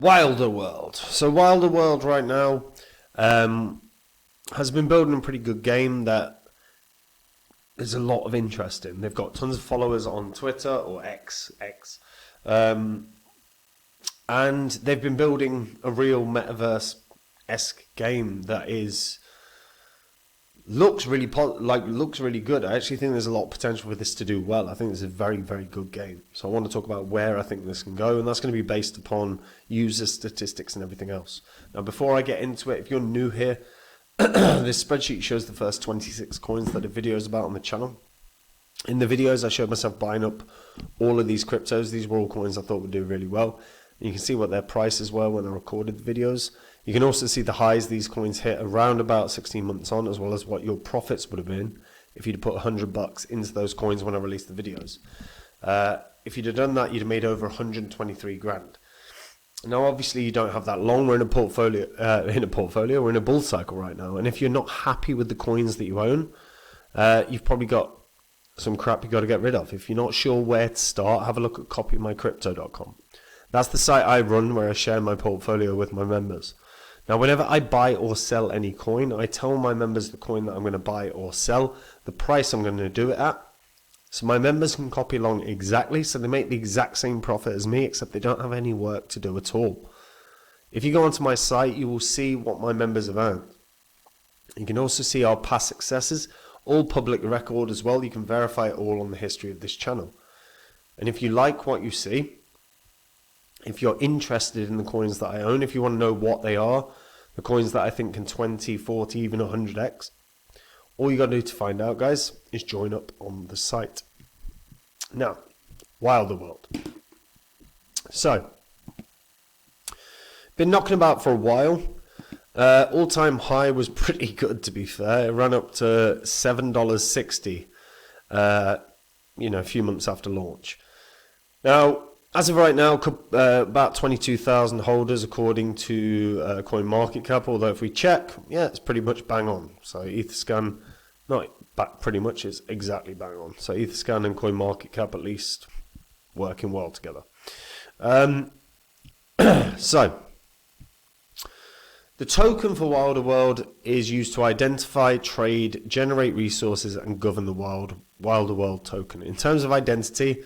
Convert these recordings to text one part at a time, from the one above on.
Wilder World. So Wilder World right now has been building a pretty good game that there's a lot of interest in. They've got tons of followers on Twitter or X, and they've been building a real metaverse-esque game that looks really good. I actually think there's a lot of potential for this to do well. I think it's a very, very good game. So I want to talk about where I think this can go, and that's going to be based upon user statistics and everything else. Now, before I get into it, if you're new here, this spreadsheet shows the first 26 coins that a video is about on the channel. In the videos, I showed myself buying up all of these cryptos. These were all coins I thought would do really well. And you can see what their prices were when I recorded the videos. You can also see the highs these coins hit around about 16 months on, as well as what your profits would have been if you'd put $100 into those coins when I released the videos. If you'd have done that, you'd have made over 123 grand. Now, obviously, you don't have that long. We're in a portfolio. We're in a bull cycle right now, and if you're not happy with the coins that you own, you've probably got some crap you got to get rid of. If you're not sure where to start, have a look at copymycrypto.com. That's the site I run where I share my portfolio with my members. Now, whenever I buy or sell any coin, I tell my members the coin that I'm going to buy or sell, the price I'm going to do it at, so my members can copy along exactly, so they make the exact same profit as me, except they don't have any work to do at all. If you go onto my site, you will see what my members have earned. You can also see our past successes, all public record as well. You can verify it all on the history of this channel. And if you like what you see, if you're interested in the coins that I own, if you want to know what they are, the coins that I think can 20, 40, even 100x, all you got to do to find out, guys, is join up on the site. Now, Wilder World. So, been knocking about for a while. All-time high was pretty good, to be fair. It ran up to $7.60, a few months after launch. Now, as of right now, about 22,000 holders according to CoinMarketCap, although if we check, it's pretty much bang on. So Etherscan, pretty much, it's exactly bang on. So Etherscan and CoinMarketCap at least working well together. So, the token for Wilder World is used to identify, trade, generate resources, and govern the Wilder World token. In terms of identity,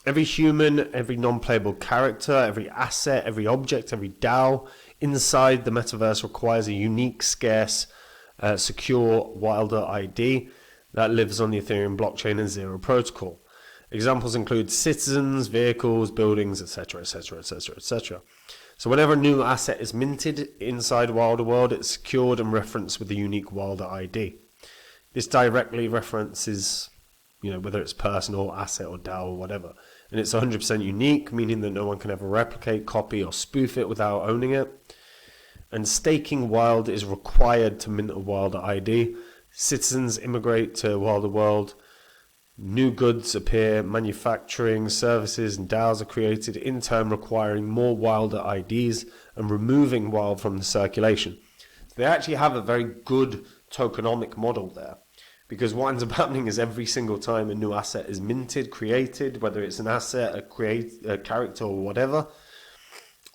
every human, every non-playable character, every asset, every object, every DAO inside the metaverse requires a unique, scarce, secure Wilder ID that lives on the Ethereum blockchain and Zero Protocol. Examples include citizens, vehicles, buildings, etc., etc., etc., etc. So whenever a new asset is minted inside Wilder World, it's secured and referenced with a unique Wilder ID. This directly references, whether it's personal, asset, or DAO, or whatever. And it's 100% unique, meaning that no one can ever replicate, copy, or spoof it without owning it. And staking Wild is required to mint a Wilder ID. Citizens immigrate to Wilder World. New goods appear, manufacturing, services, and DAOs are created, in turn requiring more Wilder IDs and removing Wild from the circulation. So they actually have a very good tokenomic model there. Because what ends up happening is every single time a new asset is minted, created, whether it's an asset, a character, or whatever,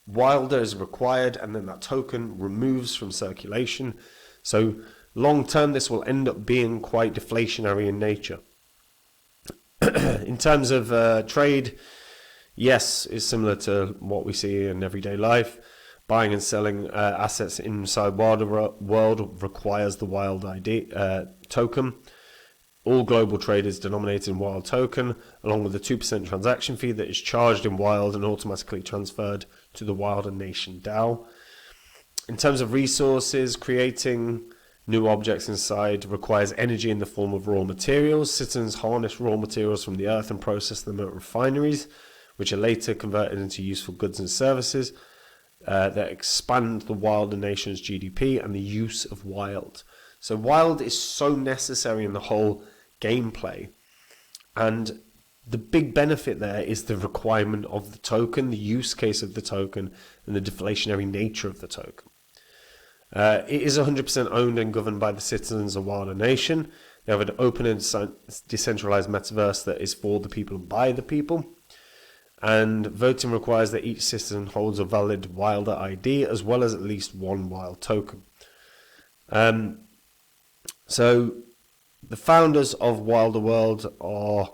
Wilder is required, and then that token removes from circulation. So long term, this will end up being quite deflationary in nature. In terms of trade, yes, it's similar to what we see in everyday life. Buying and selling assets inside Wilder World requires the Wild ID token. All global trade is denominated in Wild token, along with a 2% transaction fee that is charged in Wild and automatically transferred to the Wilder Nation DAO. In terms of resources, creating new objects inside requires energy in the form of raw materials. Citizens harness raw materials from the earth and process them at refineries, which are later converted into useful goods and services that expand the Wilder Nation's GDP and the use of Wild. So Wild is so necessary in the whole gameplay, and the big benefit there is the requirement of the token, the use case of the token, and the deflationary nature of the token. It is 100% owned and governed by the citizens of Wilder Nation. They have an open and decentralized metaverse that is for the people and by the people. and voting requires that each citizen holds a valid Wilder ID as well as at least one wild token. So the founders of Wilder World are,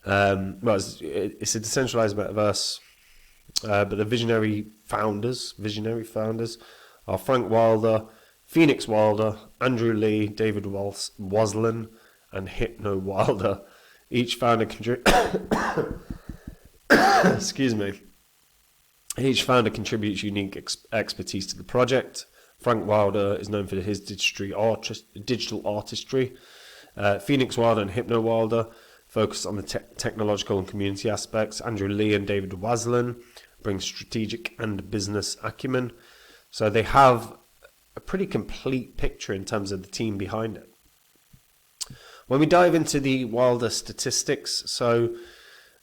it's a decentralized metaverse, but the visionary founders are Frank Wilder, Phoenix Wilder, Andrew Lee, David Waslin, and Hypno Wilder. Each founder Each founder contributes unique expertise to the project. Frank Wilder is known for his digital artistry. Phoenix Wilder and Hypno Wilder focus on the technological and community aspects. Andrew Lee and David Waslin bring strategic and business acumen. So they have a pretty complete picture in terms of the team behind it. When we dive into the Wilder statistics, so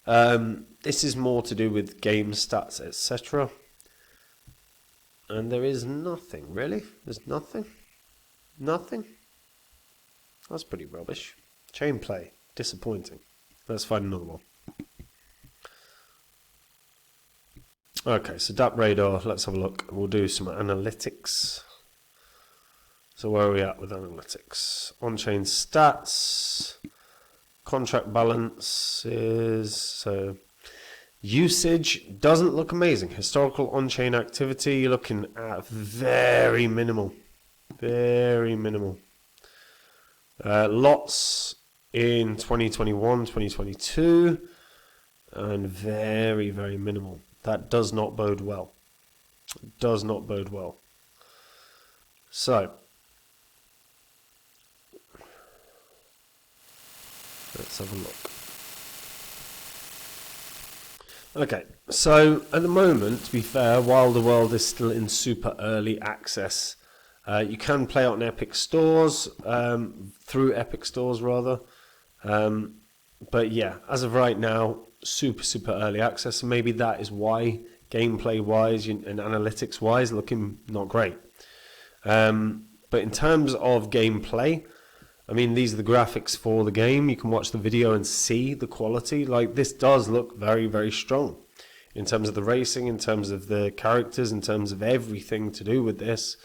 this is more to do with game stats, etc. And there is nothing, really. There's nothing. Nothing. That's pretty rubbish. Chain play. Disappointing. Let's find another one. Okay, so DAP Radar, let's have a look. We'll do some analytics. So where are we at with analytics? On-chain stats. Contract balances. So usage doesn't look amazing. Historical on-chain activity, you're looking at very minimal. Very minimal. Lots in 2021, 2022, and very, very minimal. That does not bode well. It does not bode well. So, let's have a look. Okay, so at the moment, to be fair, Wilder World is still in super early access. You can play on Epic Stores, through Epic Stores rather. But yeah, as of right now, super early access. So maybe that is why gameplay-wise and analytics-wise looking not great. But in terms of gameplay, I mean, these are the graphics for the game. You can watch the video and see the quality. Like, this does look very, very strong in terms of the racing, in terms of the characters, in terms of everything to do with this.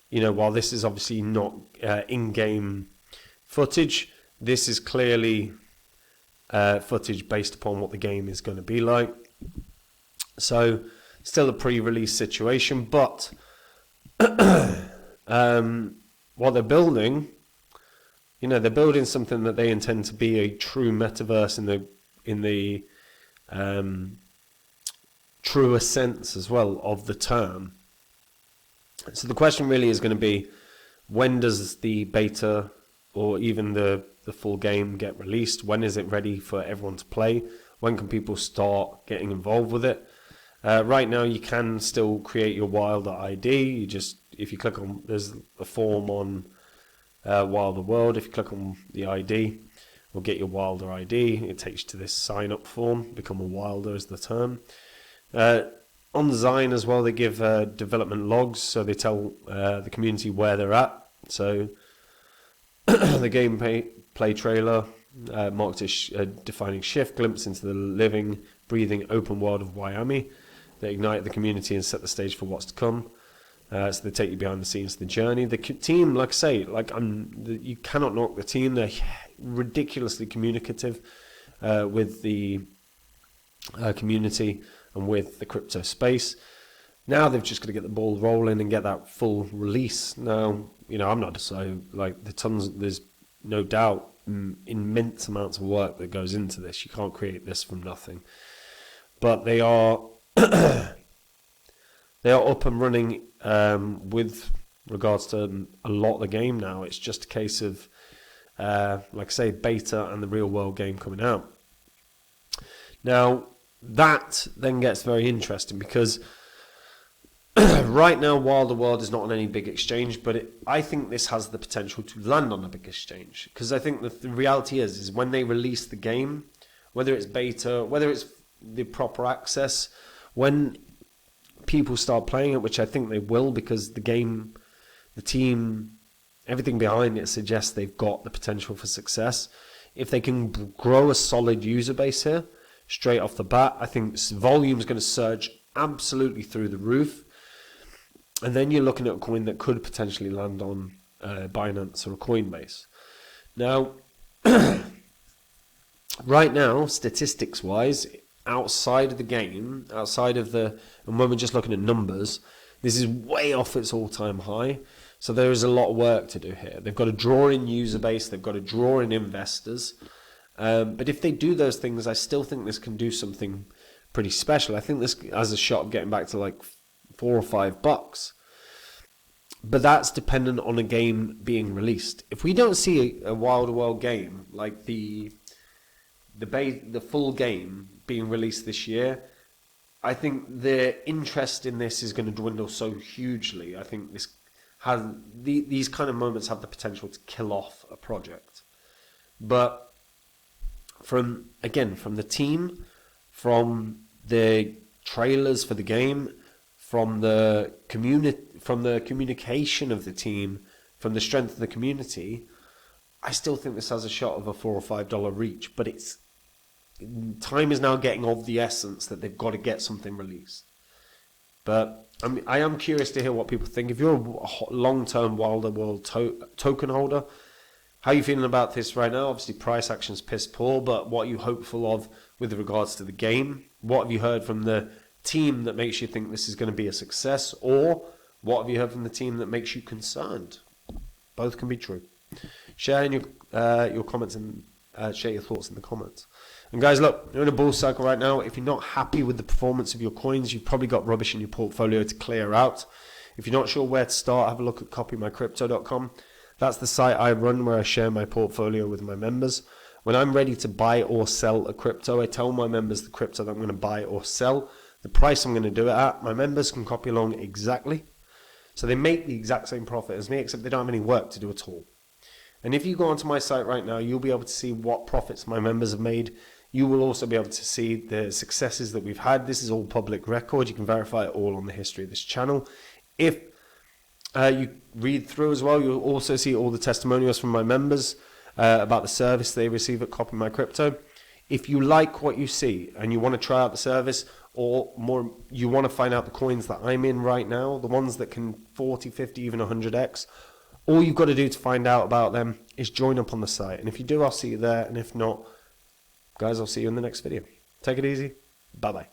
You know, while this is obviously not in-game footage, this is clearly footage based upon what the game is going to be like. So, still a pre-release situation, but what they're building, you know, they're building something that they intend to be a true metaverse in the truer sense as well of the term. So the question really is going to be, when does the beta or even the full game get released? When is it ready for everyone to play? When can people start getting involved with it? Right now, you can still create your Wilder ID. You just, if you click on, there's a form on Wilder World. If you click on the ID, we'll get your Wilder ID. It takes you to this sign-up form. Become a Wilder is the term. On Zine as well, they give development logs, so they tell the community where they're at. So the gameplay trailer marked a defining shift, glimpse into the living, breathing open world of Miami. They ignite the community and set the stage for what's to come. So they take you behind the scenes of the journey. The team, like I say, you cannot knock the team. They're ridiculously communicative with the community and with the crypto space. Now they've just got to get the ball rolling and get that full release. Now, you know, I'm not so like there's no doubt immense amounts of work that goes into this. You can't create this from nothing. But they are they are up and running with regards to a lot of the game now. It's just a case of like I say, beta and the real world game coming out. Now that then gets very interesting because right now Wilder World is not on any big exchange, but I think this has the potential to land on a big exchange, because I think the reality is when they release the game, whether it's beta, whether it's the proper access, when people start playing it, which I think they will, because the game, the team, everything behind it suggests they've got the potential for success. If they can grow a solid user base here, straight off the bat. I think volume is going to surge absolutely through the roof. And then you're looking at a coin that could potentially land on Binance or Coinbase. Now, right now, statistics-wise, outside of the game, and when we're just looking at numbers, this is way off its all-time high. So there is a lot of work to do here. They've got to draw in user base, they've got to draw in investors. But if they do those things, I still think this can do something pretty special. I think this has a shot of getting back to like $4 or $5. But that's dependent on a game being released. If we don't see a Wilder World game, like the full game being released this year, I think the interest in this is going to dwindle so hugely. I think these kind of moments have the potential to kill off a project. But from the team, from the trailers for the game, from the communication of the team, from the strength of the community, I still think this has a shot of a $4 or $5 reach. But time is now getting of the essence that they've got to get something released. But I am curious to hear what people think. If you're a long-term Wilder World token holder, how are you feeling about this right now? Obviously, price action's piss poor, but what are you hopeful of with regards to the game? What have you heard from the team that makes you think this is going to be a success? Or what have you heard from the team that makes you concerned? Both can be true. Share in your comments and share your thoughts in the comments. And guys, look, you're in a bull cycle right now. If you're not happy with the performance of your coins, you've probably got rubbish in your portfolio to clear out. If you're not sure where to start, have a look at copymycrypto.com. That's the site I run where I share my portfolio with my members. When I'm ready to buy or sell a crypto, I tell my members the crypto that I'm going to buy or sell, the price I'm going to do it at. My members can copy along exactly. So they make the exact same profit as me, except they don't have any work to do at all. And if you go onto my site right now, you'll be able to see what profits my members have made. You will also be able to see the successes that we've had. This is all public record. You can verify it all on the history of this channel. If you read through as well, you'll also see all the testimonials from my members about the service they receive at Copy My Crypto. If you like what you see and you want to try out the service, or more, you want to find out the coins that I'm in right now, the ones that can 40, 50, even 100x, all you've got to do to find out about them is join up on the site. And if you do, I'll see you there. And if not, guys, I'll see you in the next video. Take it easy. Bye-bye.